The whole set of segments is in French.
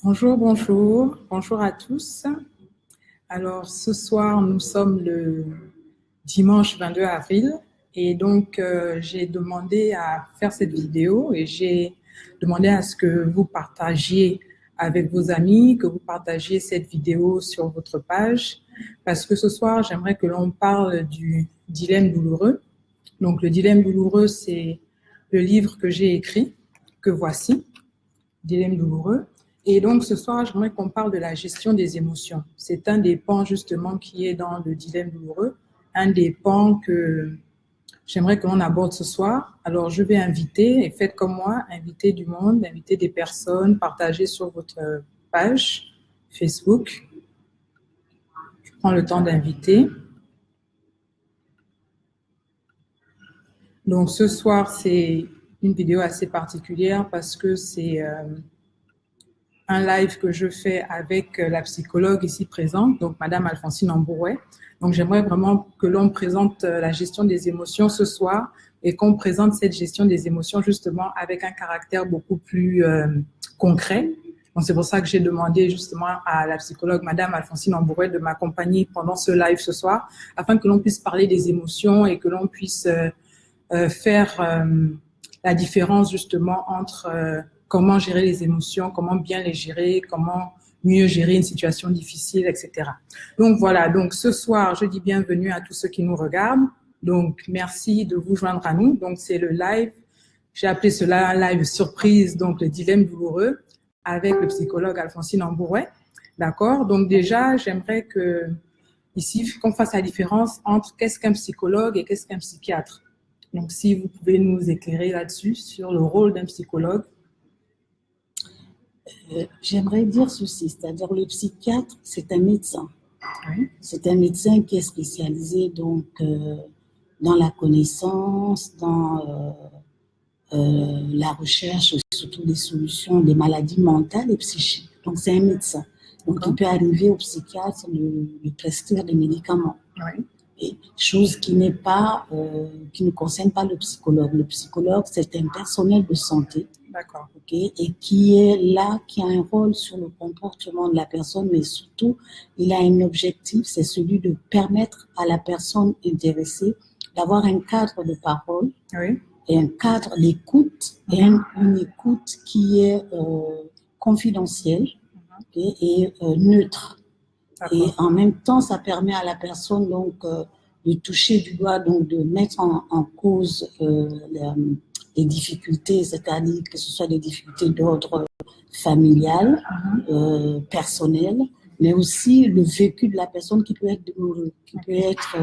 Bonjour, bonjour, bonjour à tous. Alors, ce soir, nous sommes le dimanche 22 avril et donc j'ai demandé à faire cette vidéo et j'ai demandé à ce que vous partagiez avec vos amis, que vous partagiez cette vidéo sur votre page parce que ce soir, j'aimerais que l'on parle du dilemme douloureux. Donc, le dilemme douloureux, c'est le livre que j'ai écrit, que voici, Dilemme douloureux. Et donc, ce soir, j'aimerais qu'on parle de la gestion des émotions. C'est un des pans, justement, qui est dans le dilemme douloureux, un des pans que j'aimerais que l'on aborde ce soir. Alors, je vais inviter, et faites comme moi, inviter du monde, inviter des personnes, partager sur votre page Facebook. Je prends le temps d'inviter. Donc, ce soir, c'est une vidéo assez particulière parce que c'est un live que je fais avec la psychologue ici présente, donc Madame Alphonsine Ambouret. Donc, j'aimerais vraiment que l'on présente la gestion des émotions ce soir et qu'on présente cette gestion des émotions justement avec un caractère beaucoup plus concret. Donc, c'est pour ça que j'ai demandé justement à la psychologue Madame Alphonsine Ambouret de m'accompagner pendant ce live ce soir afin que l'on puisse parler des émotions et que l'on puisse faire la différence justement entre comment gérer les émotions, comment bien les gérer, comment mieux gérer une situation difficile, etc. Donc voilà, donc ce soir, je dis bienvenue à tous ceux qui nous regardent. Donc merci de vous joindre à nous. Donc c'est le live, j'ai appelé cela un live surprise, donc le dilemme douloureux avec le psychologue Alphonsine Ambouret. D'accord? Donc déjà, j'aimerais que ici qu'on fasse la différence entre qu'est-ce qu'un psychologue et qu'est-ce qu'un psychiatre. Donc si vous pouvez nous éclairer là-dessus sur le rôle d'un psychologue. J'aimerais dire ceci, c'est-à-dire le psychiatre, c'est un médecin. Oui. C'est un médecin qui est spécialisé donc dans la connaissance, dans la recherche, surtout des solutions des maladies mentales et psychiques. Donc c'est un médecin. Donc il peut arriver au psychiatre de prescrire des médicaments. Oui. Et chose qui n'est pas, qui ne concerne pas le psychologue. Le psychologue, c'est un personnel de santé. D'accord. Okay, et qui est là, qui a un rôle sur le comportement de la personne, mais surtout, il a un objectif, c'est celui de permettre à la personne intéressée d'avoir un cadre de parole, Oui. et un cadre d'écoute, et une écoute qui est confidentielle et neutre. Et en même temps, ça permet à la personne donc de toucher du doigt, donc de mettre en cause les difficultés, c'est-à-dire que ce soit des difficultés d'ordre familial, personnel, mais aussi le vécu de la personne qui peut être douloureux, qui peut être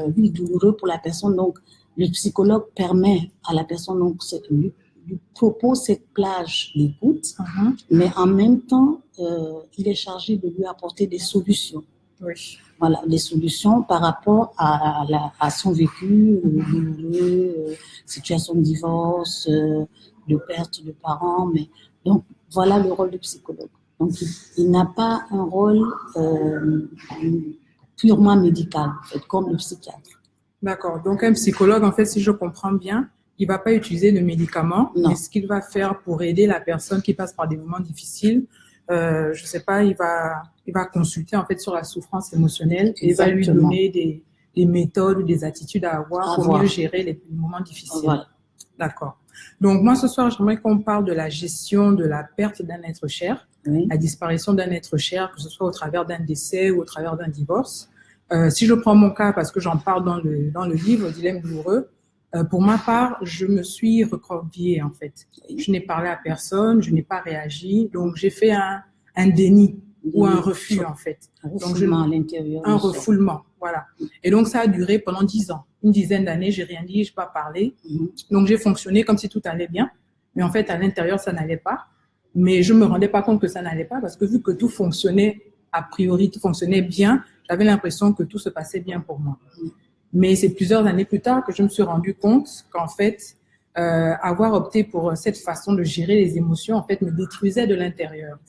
douloureux pour la personne. Donc, le psychologue permet à la personne, donc, lui propose cette plage d'écoute, mais en même temps, il est chargé de lui apporter des solutions. Oui. Voilà, des solutions par rapport à son vécu, douloureux, situation de divorce, de perte de parents. Mais, donc, voilà le rôle du psychologue. Donc, il n'a pas un rôle purement médical, en fait, comme le psychiatre. D'accord. Donc, un psychologue, en fait, si je comprends bien, il ne va pas utiliser de médicaments, Non. mais ce qu'il va faire pour aider la personne qui passe par des moments difficiles, je ne sais pas, il va consulter en fait sur la souffrance émotionnelle et il va lui donner des méthodes ou des attitudes à avoir pour mieux gérer les moments difficiles. Voilà. D'accord. Donc, moi, ce soir, j'aimerais qu'on parle de la gestion de la perte d'un être cher, la disparition d'un être cher, que ce soit au travers d'un décès ou au travers d'un divorce. Si je prends mon cas, parce que j'en parle dans le livre, Dilemme douloureux, pour ma part, je me suis recroquevillée, en fait. Je n'ai parlé à personne, je n'ai pas réagi, donc j'ai fait un déni ou un refus, en fait. Un refoulement à l'intérieur. Un refoulement, voilà. Et donc, ça a duré pendant 10 ans. Une dizaine d'années, j'ai rien dit, je n'ai pas parlé. Donc, j'ai fonctionné comme si tout allait bien. Mais en fait, à l'intérieur, ça n'allait pas. Mais je ne me rendais pas compte que ça n'allait pas parce que vu que tout fonctionnait, a priori, tout fonctionnait bien, j'avais l'impression que tout se passait bien pour moi. Mais c'est plusieurs années plus tard que je me suis rendu compte qu'en fait, avoir opté pour cette façon de gérer les émotions, en fait, me détruisait de l'intérieur.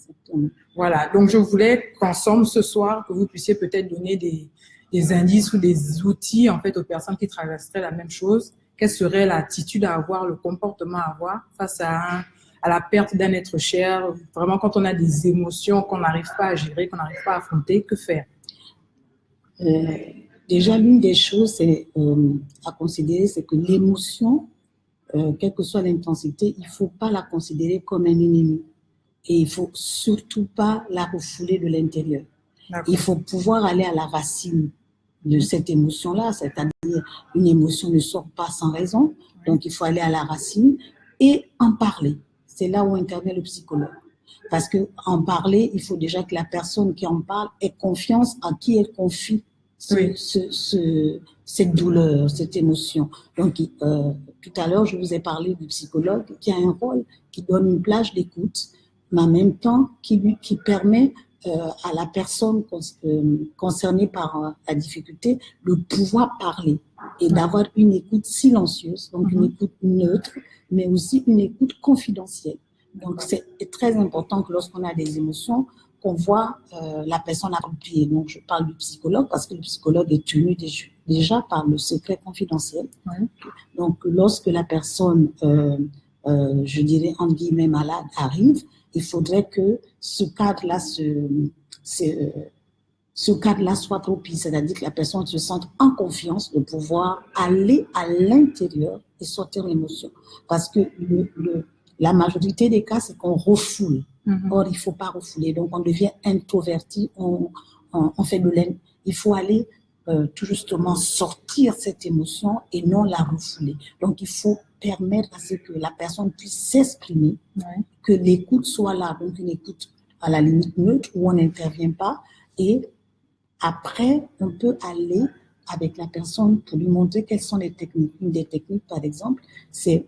Voilà. Donc, je voulais qu'ensemble, ce soir, que vous puissiez peut-être donner des indices ou des outils, en fait, aux personnes qui traverseraient la même chose. Quelle serait l'attitude à avoir, le comportement à avoir face à à la perte d'un être cher, vraiment quand on a des émotions qu'on n'arrive pas à gérer, qu'on n'arrive pas à affronter, que faire? Déjà, l'une des choses à considérer, c'est que l'émotion, quelle que soit l'intensité, il ne faut pas la considérer comme un ennemi. Et il ne faut surtout pas la refouler de l'intérieur. Il faut pouvoir aller à la racine de cette émotion-là, c'est-à-dire une émotion ne sort pas sans raison, donc il faut aller à la racine et en parler. C'est là où intervient le psychologue. Parce qu'en parler, il faut déjà que la personne qui en parle ait confiance en qui elle confie cette douleur, cette émotion. Donc, tout à l'heure, je vous ai parlé du psychologue qui a un rôle, qui donne une plage d'écoute, mais en même temps qui permet à la personne concernée par la difficulté de pouvoir parler et d'avoir une écoute silencieuse, donc une écoute neutre, mais aussi une écoute confidentielle. Donc, c'est très important que lorsqu'on a des émotions, qu'on voit la personne appropriée. Donc, je parle du psychologue parce que le psychologue est tenu déjà par le secret confidentiel. Donc, lorsque la personne, je dirais, entre guillemets, malade arrive, il faudrait que ce cadre-là soit propice, c'est-à-dire que la personne se sente en confiance de pouvoir aller à l'intérieur et sortir l'émotion. Parce que la majorité des cas, c'est qu'on refoule. Or, il ne faut pas refouler. Donc, on devient introverti, on fait de l'aide. Il faut aller tout justement sortir cette émotion et non la refouler. Donc, il faut permettre à ce que la personne puisse s'exprimer, que l'écoute soit là, donc une écoute à la limite neutre où on n'intervient pas. Et après, on peut aller avec la personne pour lui montrer quelles sont les techniques. Une des techniques, par exemple, c'est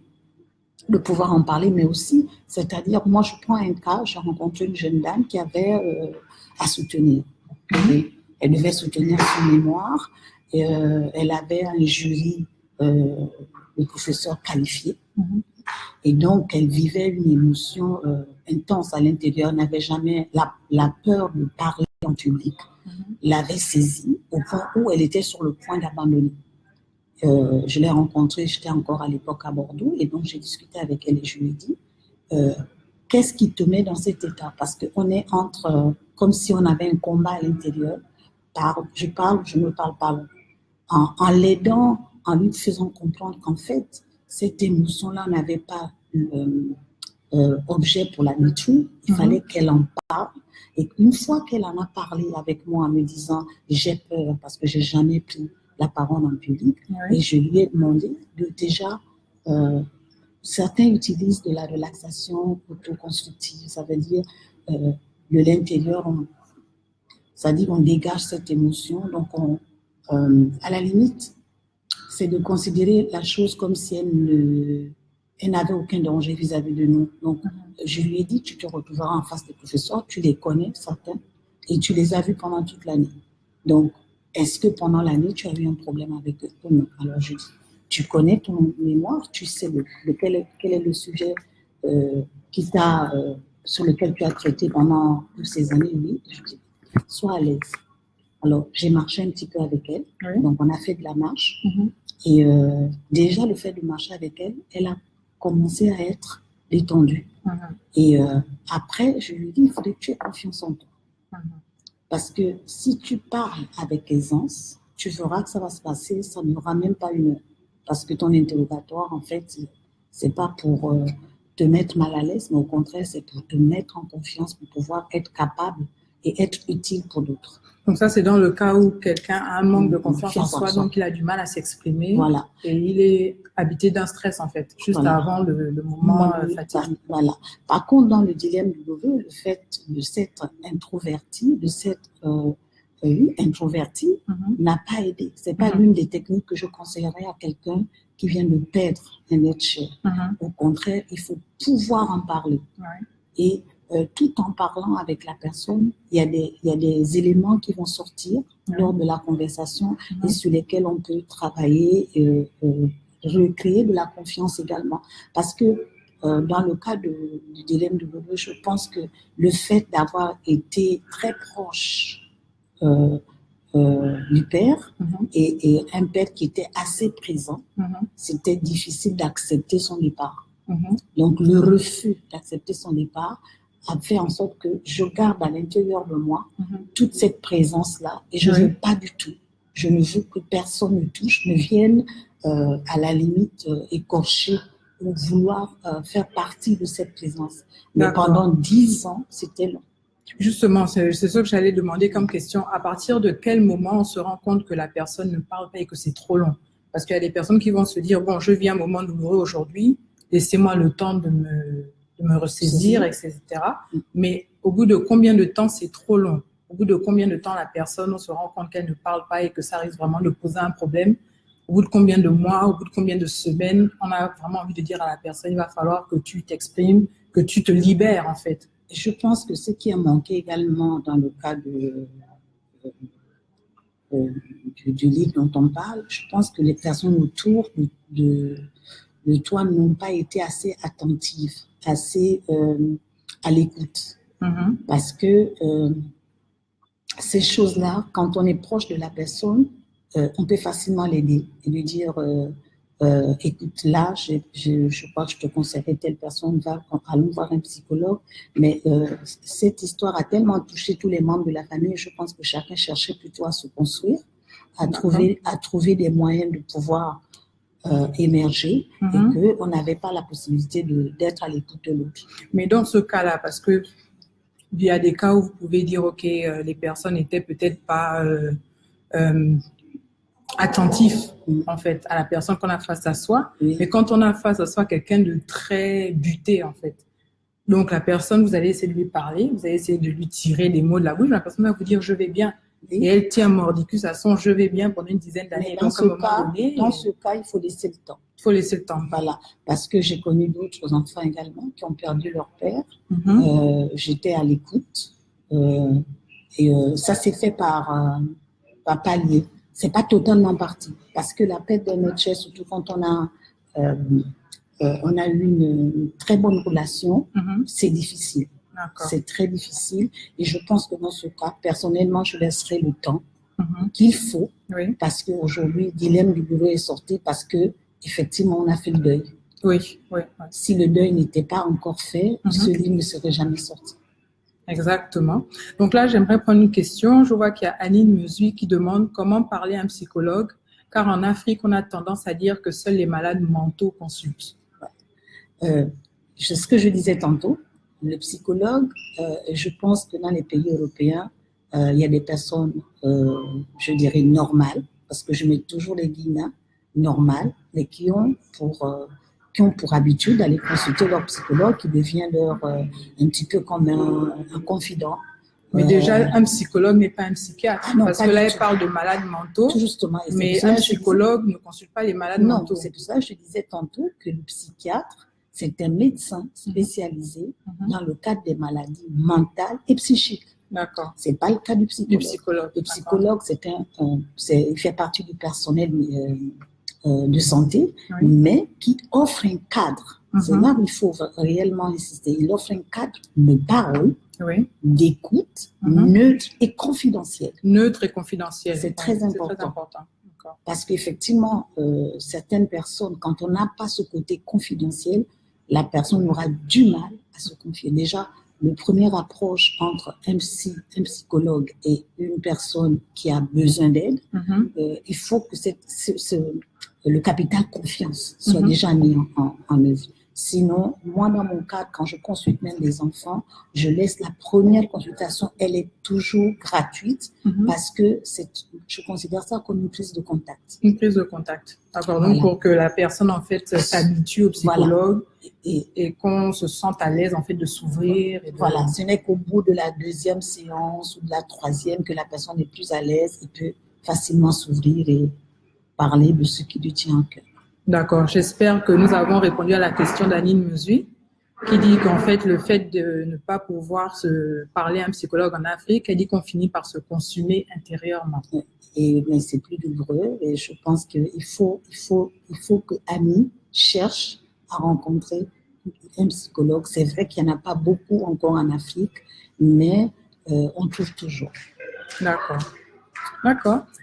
de pouvoir en parler, mais aussi, c'est-à-dire, moi, je prends un cas, j'ai rencontré une jeune dame qui avait à soutenir. Elle devait soutenir son mémoire. Et, elle avait un jury de professeurs qualifiés. Et donc, elle vivait une émotion intense à l'intérieur. Elle n'avait jamais la peur de parler en public. L'avait saisie au point où elle était sur le point d'abandonner. Je l'ai rencontrée, j'étais encore à l'époque à Bordeaux, et donc j'ai discuté avec elle et je lui ai dit qu'est-ce qui te met dans cet état? Parce qu'on est comme si on avait un combat à l'intérieur. Je ne me parle pas. En l'aidant, en lui faisant comprendre qu'en fait, cette émotion-là n'avait pas objet pour la détruire, il fallait qu'elle en parle. Et une fois qu'elle en a parlé avec moi en me disant j'ai peur parce que j'ai jamais pris la parole en public, et je lui ai demandé de déjà, certains utilisent de la relaxation autoconstructive, ça veut dire de l'intérieur, c'est-à-dire on dégage cette émotion, donc à la limite, c'est de considérer la chose comme si elle n'avait aucun danger vis-à-vis de nous. Donc, je lui ai dit, tu te retrouveras en face des professeurs, tu les connais, certains, et tu les as vus pendant toute l'année. Donc, est-ce que pendant l'année, tu as eu un problème avec eux? Non. Alors, je dis, tu connais ton mémoire, tu sais quel est le sujet sur lequel tu as traité pendant toutes ces années? Oui, je dis, sois à l'aise. Alors, j'ai marché un petit peu avec elle, donc on a fait de la marche, et déjà, le fait de marcher avec elle, elle a commencé à être détendue. Et après, je lui ai dit, il faudrait que tu aies confiance en toi. Parce que si tu parles avec aisance, tu verras que ça va se passer, ça n'aura même pas une heure. Parce que ton interrogatoire, en fait, c'est pas pour te mettre mal à l'aise, mais au contraire, c'est pour te mettre en confiance, pour pouvoir être capable et être utile pour d'autres. Donc ça, c'est dans le cas où quelqu'un a un manque de confiance en soi, donc il a du mal à s'exprimer. Voilà. Et il est habité d'un stress, en fait, juste avant le moment fatidique. Voilà. Par contre, dans le dilemme du W, le fait de s'être introverti, introverti n'a pas aidé. C'est pas l'une des techniques que je conseillerais à quelqu'un qui vient de perdre un être cher. Au contraire, il faut pouvoir en parler. Et tout en parlant avec la personne, il y a des éléments qui vont sortir lors de la conversation et sur lesquels on peut travailler et recréer de la confiance également. Parce que dans le cas du dilemme de Bobo, je pense que le fait d'avoir été très proche du père et un père qui était assez présent, c'était difficile d'accepter son départ. Donc, le refus d'accepter son départ a fait en sorte que je garde à l'intérieur de moi toute cette présence-là et je ne veux pas du tout. Je ne veux que personne ne touche, ne vienne à la limite écorcher ou vouloir faire partie de cette présence. Mais pendant 10 ans, c'était long. Justement, c'est ce que j'allais demander comme question. À partir de quel moment on se rend compte que la personne ne parle pas et que c'est trop long? Parce qu'il y a des personnes qui vont se dire, bon, je vis un moment douloureux aujourd'hui, laissez-moi le temps de me ressaisir, etc. Mais au bout de combien de temps c'est trop long? Au bout de combien de temps la personne, on se rend compte qu'elle ne parle pas et que ça risque vraiment de poser un problème? Au bout de combien de mois, au bout de combien de semaines, on a vraiment envie de dire à la personne, il va falloir que tu t'exprimes, que tu te libères, en fait. Je pense que ce qui a manqué également dans le cas du livre dont on parle, je pense que les personnes autour de toi n'ont pas été assez attentives, assez à l'écoute. Parce que ces choses-là, quand on est proche de la personne, on peut facilement l'aider et lui dire écoute, là, je crois que je te conseillerais telle personne, allons voir un psychologue. Mais cette histoire a tellement touché tous les membres de la famille, je pense que chacun cherchait plutôt à se construire, à trouver des moyens de pouvoir émerger et qu'on n'avait pas la possibilité d'être à l'écoute de l'autre. Mais dans ce cas-là, parce que il y a des cas où vous pouvez dire, OK, les personnes n'étaient peut-être pas attentifs, en fait, à la personne qu'on a face à soi. Mais quand on a face à soi quelqu'un de très buté, en fait, donc la personne, vous allez essayer de lui parler, vous allez essayer de lui tirer les mots de la bouche, la personne va vous dire « je vais bien ». Et elle tient mordicus à son « je vais bien » pendant une dizaine d'années. Dans ce cas, il faut laisser le temps. Il faut laisser le temps. Voilà, parce que j'ai connu d'autres enfants également qui ont perdu leur père. J'étais à l'écoute et ça s'est fait par palier. C'est pas totalement parti parce que la perte d'un être cher, surtout quand on a eu une très bonne relation, c'est difficile. C'est très difficile et je pense que dans ce cas, personnellement, je laisserai le temps qu'il faut parce qu'aujourd'hui, le dilemme du boulot est sorti parce que effectivement, on a fait le deuil. Oui. Si le deuil n'était pas encore fait, ce livre ne serait jamais sorti. Exactement. Donc là, j'aimerais prendre une question. Je vois qu'il y a Anine Mesui qui demande comment parler à un psychologue, car en Afrique, on a tendance à dire que seuls les malades mentaux consultent. Ce que je disais tantôt, le psychologue, je pense que dans les pays européens, il y a des personnes, je dirais, normales, parce que je mets toujours les guillemets, normales, mais qui ont pour habitude d'aller consulter leur psychologue, qui devient un petit peu comme un confident. Mais déjà, un psychologue n'est pas un psychiatre, parce que là, il parle de malades mentaux, justement, mais un psychologue ne consulte pas les malades mentaux. C'est pour ça que je disais tantôt que le psychiatre, c'est un médecin spécialisé dans le cadre des maladies mentales et psychiques. D'accord. C'est pas le cas du psychologue. Le psychologue, il fait partie du personnel de santé, mais qui offre un cadre. C'est là où il faut réellement insister. Il offre un cadre de parole, d'écoute, neutre et confidentiel. Neutre et confidentiel. C'est très important. Parce qu'effectivement, certaines personnes, quand on n'a pas ce côté confidentiel, la personne aura du mal à se confier. Déjà, la première approche entre un psychologue et une personne qui a besoin d'aide, il faut que le capital confiance soit déjà mis en œuvre. Sinon, moi, dans mon cas, quand je consulte même les enfants, je laisse la première consultation, elle est toujours gratuite parce que je considère ça comme une prise de contact. Une prise de contact. D'accord. Donc, pour que la personne, en fait, s'habitue au psychologue et qu'on se sente à l'aise, en fait, de s'ouvrir. Voilà. Ce n'est qu'au bout de la deuxième séance ou de la troisième que la personne est plus à l'aise et peut facilement s'ouvrir et parler de ce qui lui tient à cœur. D'accord. J'espère que nous avons répondu à la question d'Anine Mesui, qui dit qu'en fait, le fait de ne pas pouvoir se parler à un psychologue en Afrique, elle dit qu'on finit par se consumer intérieurement. Mais c'est plus douloureux et je pense qu'il faut que Annie cherche à rencontrer un psychologue. C'est vrai qu'il n'y en a pas beaucoup encore en Afrique, mais on trouve toujours. D'accord.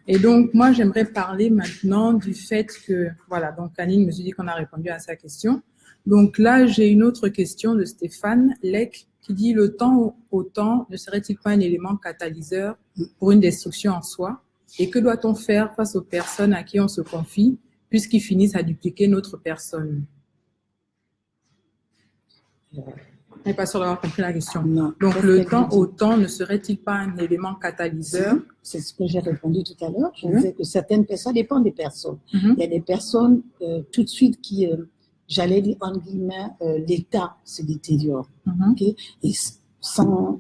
Et donc, moi, j'aimerais parler maintenant du fait que, voilà, donc Anine me dit qu'on a répondu à sa question. Donc là, j'ai une autre question de Stéphane Lec qui dit: le temps au temps ne serait-il pas un élément catalyseur pour une destruction en soi? Et que doit-on faire face aux personnes à qui on se confie puisqu'ils finissent à dupliquer notre personne? Je n'est pas sûr d'avoir compris la question. Non. Donc, le temps au temps ne serait-il pas un élément catalyseur? C'est ce que j'ai répondu tout à l'heure. Je disais que certaines personnes, ça dépend des personnes. Il y a des personnes tout de suite qui, j'allais dire en guillemets, l'état se détériore. Okay? Et sans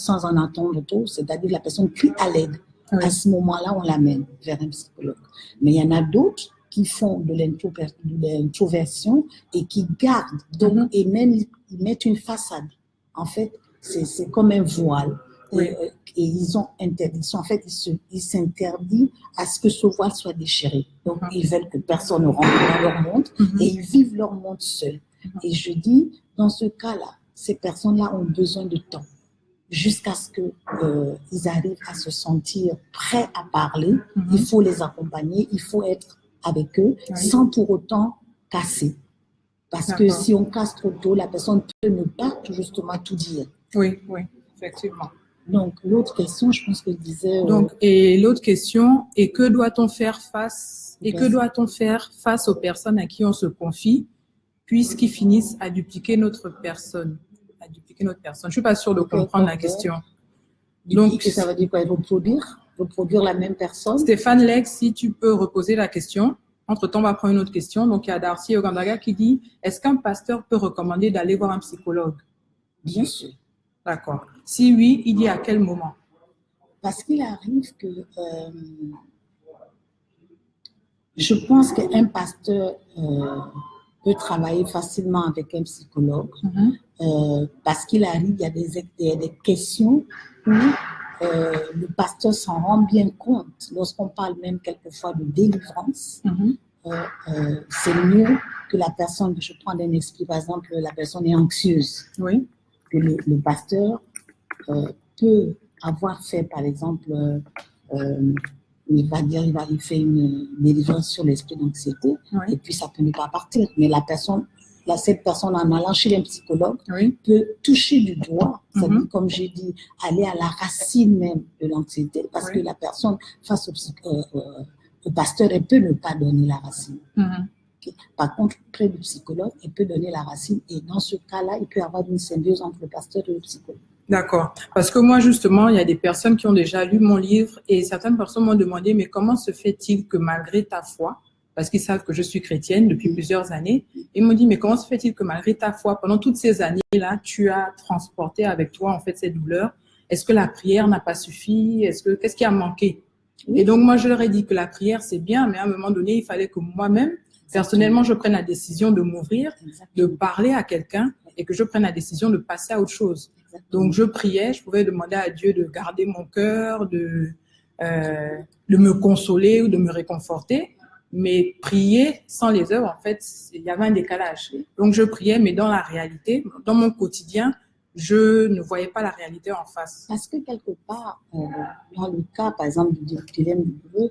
en attendre trop, c'est-à-dire la personne crie à l'aide. À ce moment-là, on l'amène vers un psychologue. Mais il y en a d'autres qui font de l'introversion et qui gardent, donc, et même ils mettent une façade. En fait, c'est comme un voile. Et ils ont interdiction. En fait, ils s'interdisent à ce que ce voile soit déchiré. Donc, ils veulent que personne ne rentre dans leur monde et ils vivent leur monde seuls. Et je dis, dans ce cas-là, ces personnes-là ont besoin de temps jusqu'à ce qu'ils arrivent à se sentir prêts à parler. Il faut les accompagner, il faut être avec eux sans pour autant casser. Parce que si on casse trop tôt, la personne peut ne pas justement tout dire. Oui, effectivement. Donc, l'autre question, je pense que je disais... Donc, et l'autre question, et que doit-on faire face aux personnes à qui on se confie, puisqu'ils finissent à dupliquer notre personne? Je ne suis pas sûre de comprendre la question. Donc, ça veut dire quoi? Reproduire la même personne? Stéphane Lex, si tu peux reposer la question. Entre-temps, on va prendre une autre question. Donc, il y a Darcy Ogandaga qui dit: est-ce qu'un pasteur peut recommander d'aller voir un psychologue? Bien sûr. D'accord. Si oui, il dit à quel moment? Parce qu'il arrive que je pense qu'un pasteur peut travailler facilement avec un psychologue parce qu'il arrive, il y a des questions où le pasteur s'en rend bien compte. Lorsqu'on parle même quelquefois de délivrance, c'est mieux que la personne, je prends un exemple, par exemple, la personne est anxieuse. Oui. Que le pasteur peut avoir fait, par exemple, il fait une délivrance sur l'esprit d'anxiété, et puis ça peut ne pas partir. Mais cette personne, en allant chez un psychologue, peut toucher du doigt, c'est-à-dire, comme j'ai dit, aller à la racine même de l'anxiété, parce que la personne, face au pasteur, elle peut ne pas donner la racine. Par contre, près du psychologue, il peut donner la racine, et dans ce cas-là, il peut y avoir une symbiose entre le pasteur et le psychologue. D'accord. Parce que moi, justement, il y a des personnes qui ont déjà lu mon livre et certaines personnes m'ont demandé: mais comment se fait-il que malgré ta foi, parce qu'ils savent que je suis chrétienne depuis plusieurs années, ils m'ont dit: mais comment se fait-il que malgré ta foi, pendant toutes ces années-là, tu as transporté avec toi, en fait, ces douleurs? Est-ce que la prière n'a pas suffi? Qu'est-ce qui a manqué? Et donc, moi, je leur ai dit que la prière, c'est bien, mais à un moment donné, il fallait que moi-même, personnellement, je prenne la décision de m'ouvrir, de parler à quelqu'un et que je prenne la décision de passer à autre chose. Donc, je priais, je pouvais demander à Dieu de garder mon cœur, de me consoler ou de me réconforter. Mais prier sans les œuvres, en fait, il y avait un décalage. Donc, je priais, mais dans la réalité, dans mon quotidien, je ne voyais pas la réalité en face. Parce que quelque part, dans le cas, par exemple, du dilemme du bleu,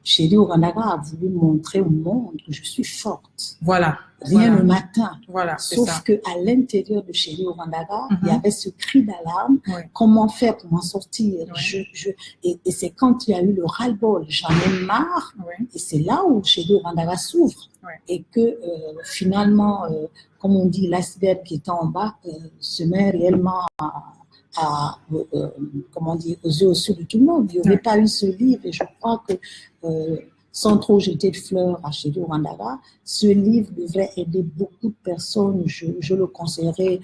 Chéri Ogandaga a voulu montrer au monde que je suis forte. Voilà. Rien le matin. Voilà, sauf qu'à l'intérieur de Chéri Ogandaga, il y avait ce cri d'alarme. Comment faire pour m'en sortir? Et c'est quand il y a eu le ras-le-bol, j'en ai marre. Et c'est là où Chéri Ogandaga s'ouvre. Et que finalement, comme on dit, l'iceberg qui est en bas se met réellement comment dire, aux yeux de tout le monde. Il n'y aurait pas eu ce livre, et je crois que sans trop jeter de fleurs à Chéri Ogandaga, ce livre devrait aider beaucoup de personnes. Je le conseillerais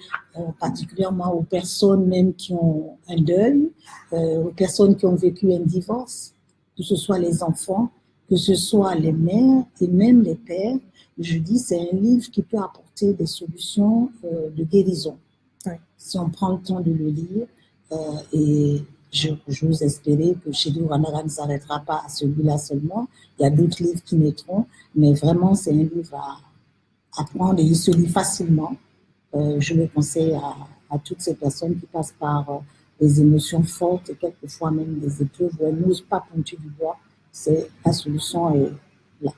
particulièrement aux personnes même qui ont un deuil, aux personnes qui ont vécu un divorce, que ce soit les enfants, que ce soit les mères et même les pères. Je dis, c'est un livre qui peut apporter des solutions de guérison. Si on prend le temps de le lire, et j'ose espérer que Chéri Ogandaga ne s'arrêtera pas à celui-là seulement. Il y a d'autres livres qui naîtront, mais vraiment, c'est un livre à prendre et il se lit facilement. Je le conseille à toutes ces personnes qui passent par des émotions fortes et quelquefois même des épreuves où elles n'osent pas pointer du doigt. La solution est là.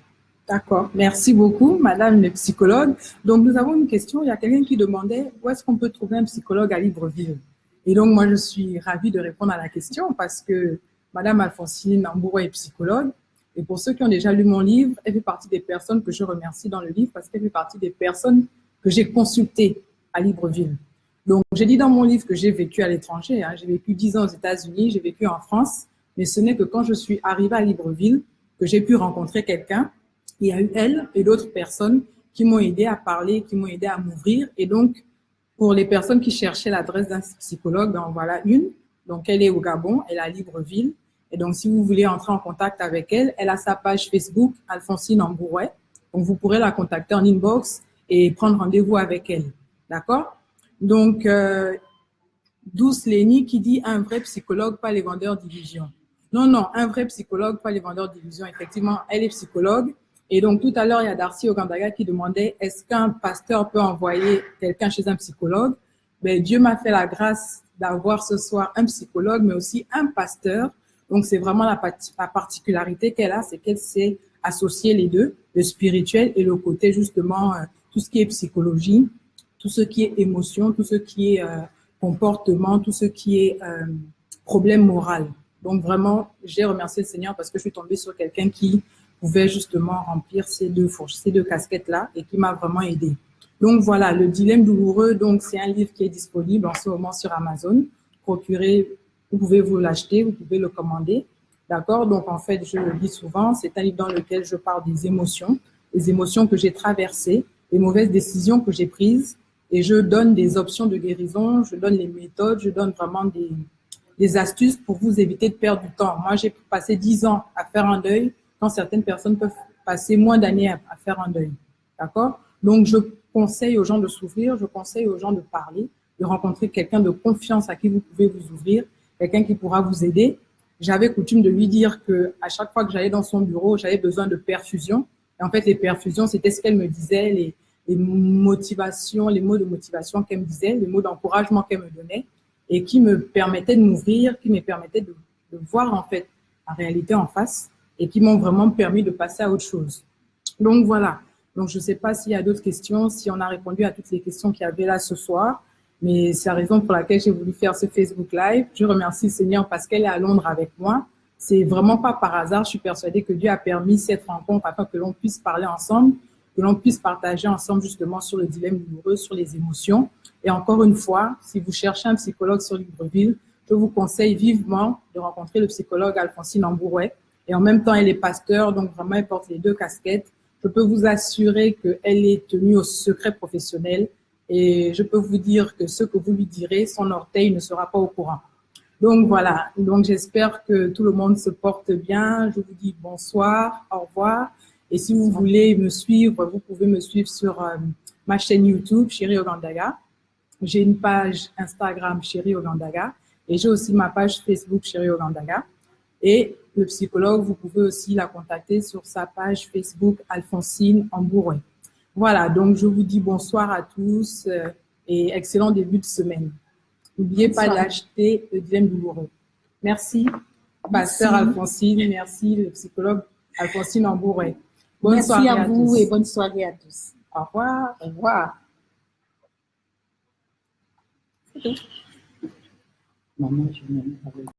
D'accord. Merci beaucoup, Madame le psychologue. Donc, nous avons une question. Il y a quelqu'un qui demandait où est-ce qu'on peut trouver un psychologue à Libreville. Et donc, moi, je suis ravie de répondre à la question parce que Madame Alphonsine Ambouret est psychologue. Et pour ceux qui ont déjà lu mon livre, elle fait partie des personnes que je remercie dans le livre parce qu'elle fait partie des personnes que j'ai consultées à Libreville. Donc, j'ai dit dans mon livre que j'ai vécu à l'étranger. Hein. J'ai vécu 10 ans aux États-Unis, j'ai vécu en France. Mais ce n'est que quand je suis arrivée à Libreville que j'ai pu rencontrer quelqu'un. Il y a eu elle et d'autres personnes qui m'ont aidé à parler, qui m'ont aidé à m'ouvrir. Et donc, pour les personnes qui cherchaient l'adresse d'un psychologue, ben voilà une. Donc, elle est au Gabon, elle est à Libreville. Et donc, si vous voulez entrer en contact avec elle, elle a sa page Facebook, Alphonsine Ambouret. Donc, vous pourrez la contacter en inbox et prendre rendez-vous avec elle. D'accord? Donc, Douce Lénie qui dit un vrai psychologue, pas les vendeurs d'illusions. Non, non, un vrai psychologue, pas les vendeurs d'illusions. Effectivement, elle est psychologue. Et donc, tout à l'heure, il y a Darcy Ogandaga qui demandait est-ce qu'un pasteur peut envoyer quelqu'un chez un psychologue? Ben, Dieu m'a fait la grâce d'avoir ce soir un psychologue, mais aussi un pasteur. Donc, c'est vraiment la particularité qu'elle a, c'est qu'elle sait associer les deux, le spirituel et le côté, justement, tout ce qui est psychologie, tout ce qui est émotion, tout ce qui est comportement, tout ce qui est problème moral. Donc, vraiment, j'ai remercié le Seigneur parce que je suis tombée sur quelqu'un qui pouvait justement remplir ces deux casquettes-là et qui m'a vraiment aidée. Donc voilà, Le dilemme douloureux, donc c'est un livre qui est disponible en ce moment sur Amazon. Procurez, vous pouvez vous l'acheter, vous pouvez le commander. D'accord? Donc en fait, je le lis souvent, c'est un livre dans lequel je parle des émotions que j'ai traversées, les mauvaises décisions que j'ai prises et je donne des options de guérison, je donne les méthodes, je donne vraiment des astuces pour vous éviter de perdre du temps. Moi, j'ai passé 10 ans à faire un deuil quand certaines personnes peuvent passer moins d'années à faire un deuil. D'accord? Donc, je conseille aux gens de s'ouvrir, je conseille aux gens de parler, de rencontrer quelqu'un de confiance à qui vous pouvez vous ouvrir, quelqu'un qui pourra vous aider. J'avais coutume de lui dire que à chaque fois que j'allais dans son bureau, j'avais besoin de perfusion. Et en fait, les perfusions, c'était ce qu'elle me disait, les motivations, les mots de motivation qu'elle me disait, les mots d'encouragement qu'elle me donnait et qui me permettaient de m'ouvrir, qui me permettaient de voir en fait la réalité en face et qui m'ont vraiment permis de passer à autre chose. Donc voilà. Donc je ne sais pas s'il y a d'autres questions, si on a répondu à toutes les questions qu'il y avait là ce soir, mais c'est la raison pour laquelle j'ai voulu faire ce Facebook Live. Je remercie le Seigneur parce qu'elle est à Londres avec moi. C'est vraiment pas par hasard. Je suis persuadée que Dieu a permis cette rencontre afin que l'on puisse parler ensemble, que l'on puisse partager ensemble justement sur le dilemme douloureux, sur les émotions. Et encore une fois, si vous cherchez un psychologue sur Libreville, je vous conseille vivement de rencontrer le psychologue Alphonsine Ambouret. Et en même temps, elle est pasteur, donc vraiment, elle porte les deux casquettes. Je peux vous assurer qu'elle est tenue au secret professionnel et je peux vous dire que ce que vous lui direz, son orteil ne sera pas au courant. Donc voilà, donc j'espère que tout le monde se porte bien. Je vous dis bonsoir, au revoir. Et si vous voulez me suivre, vous pouvez me suivre sur ma chaîne YouTube, Chérie Ogandaga. J'ai une page Instagram, Chérie Ogandaga. Et j'ai aussi ma page Facebook, Chérie Ogandaga. Et le psychologue, vous pouvez aussi la contacter sur sa page Facebook, Alphonsine Ambouret. Voilà, donc je vous dis bonsoir à tous et excellent début de semaine. N'oubliez pas d'acheter le dilemme douloureux. Merci, pasteur Alphonsine. Merci, le psychologue Alphonsine Ambouret. Bonne soirée à vous et bonne soirée à tous. Au revoir. Au revoir. C'est tout. Maman, je m'aime.